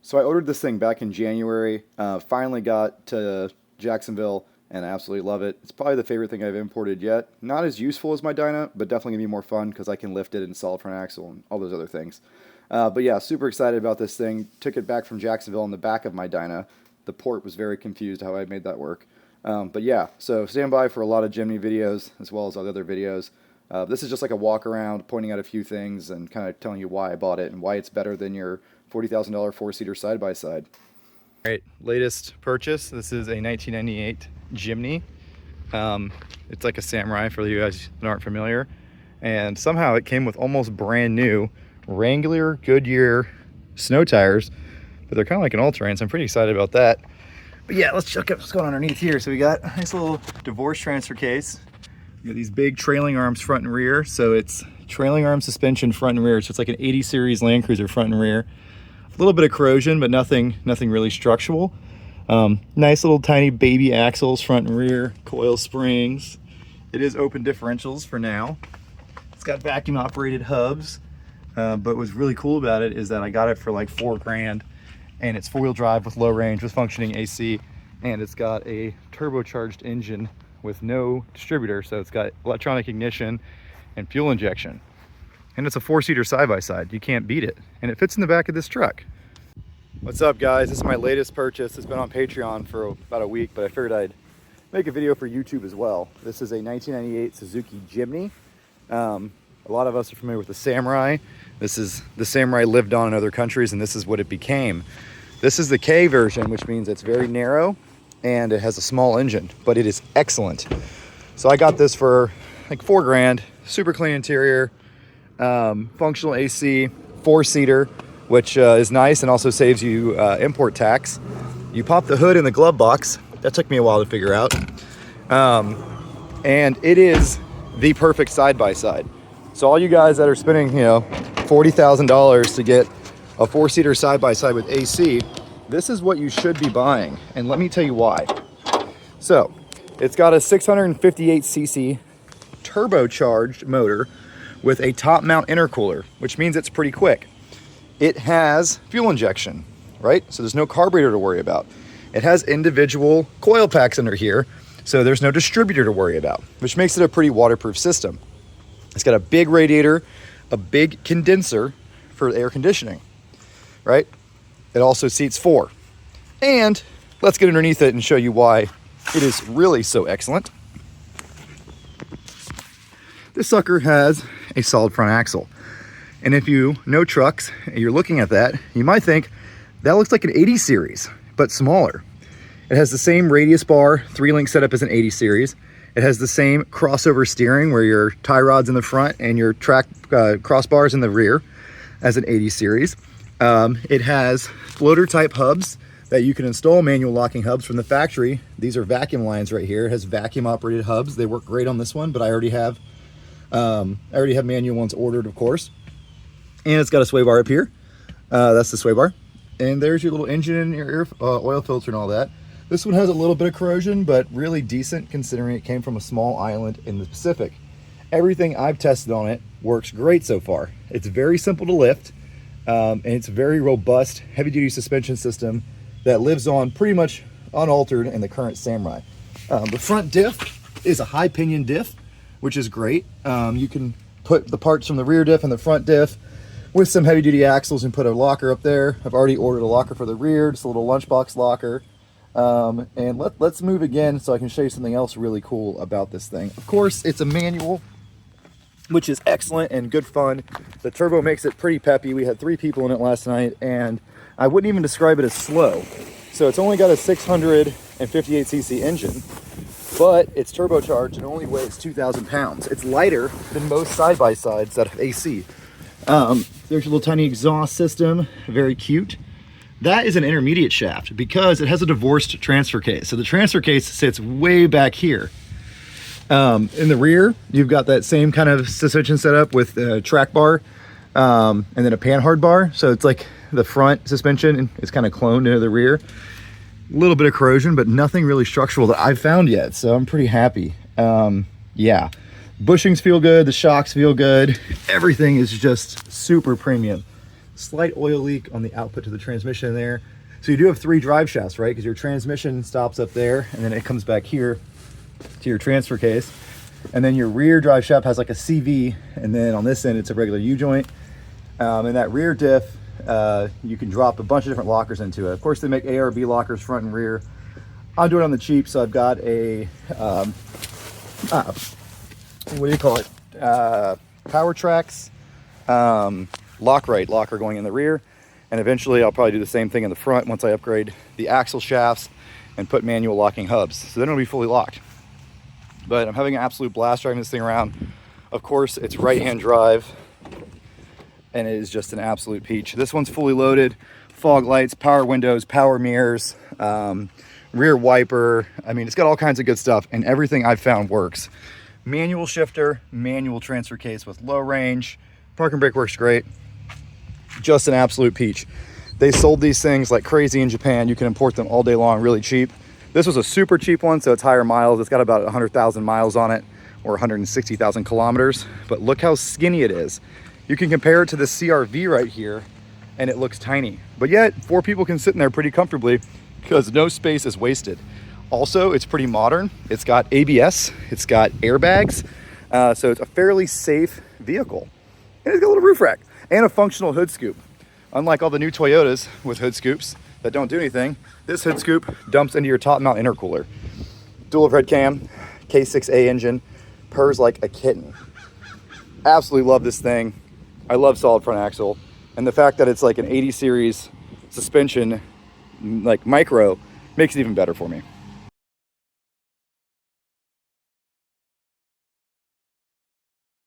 So I ordered this thing back in January, finally got to Jacksonville, and I absolutely love it. It's probably the favorite thing I've imported yet. Not as useful as my Dyna, but definitely going to be more fun because I can lift it and solid front axle and all those other things. But yeah, super excited about this thing. Took it back from Jacksonville on the back of my Dyna. The port was very confused how I made that work. But yeah, so stand by for a lot of Jimny videos as well as all the other videos. This is just like a walk around, pointing out a few things and kind of telling you why I bought it and why it's better than your $40,000 four-seater side-by-side. All right, latest purchase. This is a 1998 Jimny. It's like a Samurai for you guys that aren't familiar. And somehow it came with almost brand new Wrangler Goodyear snow tires, but they're kind of like an all-terrain, so I'm pretty excited about that. But yeah, let's check out what's going on underneath here. So we got a nice little divorce transfer case. We got these big trailing arms front and rear. So it's trailing arm suspension front and rear. So it's like an 80 series Land Cruiser front and rear. A little bit of corrosion, but nothing really structural. Nice little tiny baby axles front and rear, coil springs. It is open differentials for now. It's got vacuum operated hubs. But what's really cool about it is that I got it for like $4 grand, and it's four-wheel drive with low range with functioning AC, and it's got a turbocharged engine with no distributor, so it's got electronic ignition and fuel injection. And it's a four-seater side-by-side. You can't beat it. And it fits in the back of this truck. What's up, guys? This is my latest purchase. It's been on Patreon for about a week, but I figured I'd make a video for YouTube as well. This is a 1998 Suzuki Jimny. A lot of us are familiar with the Samurai. This is the Samurai lived on in other countries, and this is what it became. This is the K version, which means it's very narrow and it has a small engine, but it is excellent. So I got this for like $4 grand, super clean interior, functional AC, four-seater, which is nice and also saves you import tax. You pop the hood in the glove box. That took me a while to figure out. And it is the perfect side-by-side. So all you guys that are spending, $40,000 to get a four-seater side-by-side with AC, this is what you should be buying. And let me tell you why. So it's got a 658cc turbocharged motor with a top mount intercooler, which means it's pretty quick. It has fuel injection, right? So there's no carburetor to worry about. It has individual coil packs under here, so there's no distributor to worry about, which makes it a pretty waterproof system. It's got a big radiator, a big condenser for air conditioning, right? It also seats 4. And let's get underneath it and show you why it is really so excellent. This sucker has a solid front axle. And if you know trucks and you're looking at that, you might think that looks like an 80 series, but smaller. It has the same radius bar, 3-link setup as an 80 series. It has the same crossover steering where your tie rod's in the front and your track crossbars in the rear as an 80 series. It has floater type hubs that you can install, manual locking hubs from the factory. These are vacuum lines right here. It has vacuum operated hubs. They work great on this one, but I already have manual ones ordered, of course. And it's got a sway bar up here. That's the sway bar. And there's your little engine and your oil filter and all that. This one has a little bit of corrosion, but really decent considering it came from a small island in the Pacific. Everything I've tested on it works great so far. It's very simple to lift, and it's a very robust, heavy-duty suspension system that lives on pretty much unaltered in the current Samurai. The front diff is a high pinion diff, which is great. You can put the parts from the rear diff and the front diff with some heavy-duty axles and put a locker up there. I've already ordered a locker for the rear, just a little lunchbox locker. And let's move again so I can show you something else really cool about this thing. Of course, it's a manual, which is excellent and good fun. The turbo makes it pretty peppy. We had 3 people in it last night, and I wouldn't even describe it as slow. So it's only got a 658cc engine, but it's turbocharged and only weighs 2,000 pounds. It's lighter than most side-by-sides that have AC. There's your little tiny exhaust system, very cute. That is an intermediate shaft because it has a divorced transfer case. So the transfer case sits way back here. In the rear, you've got that same kind of suspension setup with a track bar and then a panhard bar. So it's like the front suspension is kind of cloned into the rear. A little bit of corrosion, but nothing really structural that I've found yet. So I'm pretty happy. Yeah, bushings feel good. The shocks feel good. Everything is just super premium. slight oil leak on the output to the transmission there. So you do have 3 drive shafts, right? Because your transmission stops up there, and then it comes back here to your transfer case. And then your rear drive shaft has like a CV, and then on this end, it's a regular U-joint. And that rear diff, you can drop a bunch of different lockers into it. Of course, they make ARB lockers front and rear. I'm doing it on the cheap, so I've got a, what do you call it? Power Tracks Lock-Right locker going in the rear. And eventually I'll probably do the same thing in the front once I upgrade the axle shafts and put manual locking hubs. So then it'll be fully locked. But I'm having an absolute blast driving this thing around. Of course, it's right-hand drive, and it is just an absolute peach. This one's fully loaded, fog lights, power windows, power mirrors, rear wiper. I mean, it's got all kinds of good stuff, and everything I've found works. Manual shifter, manual transfer case with low range. Parking brake works great. Just an absolute peach. They sold these things like crazy in Japan. You can import them all day long, really cheap. This was a super cheap one, so it's higher miles. It's got about 100,000 miles on it, or 160,000 kilometers. But look how skinny it is. You can compare it to the CRV right here, and it looks tiny. But yet, 4 people can sit in there pretty comfortably because no space is wasted. Also, it's pretty modern. It's got ABS, it's got airbags, so it's a fairly safe vehicle. And it's got a little roof rack and a functional hood scoop. Unlike all the new Toyotas with hood scoops that don't do anything, this hood scoop dumps into your top mount intercooler. Dual overhead cam, K6A engine, purrs like a kitten. Absolutely love this thing. I love solid front axle. And the fact that it's like an 80 series suspension, like micro, makes it even better for me.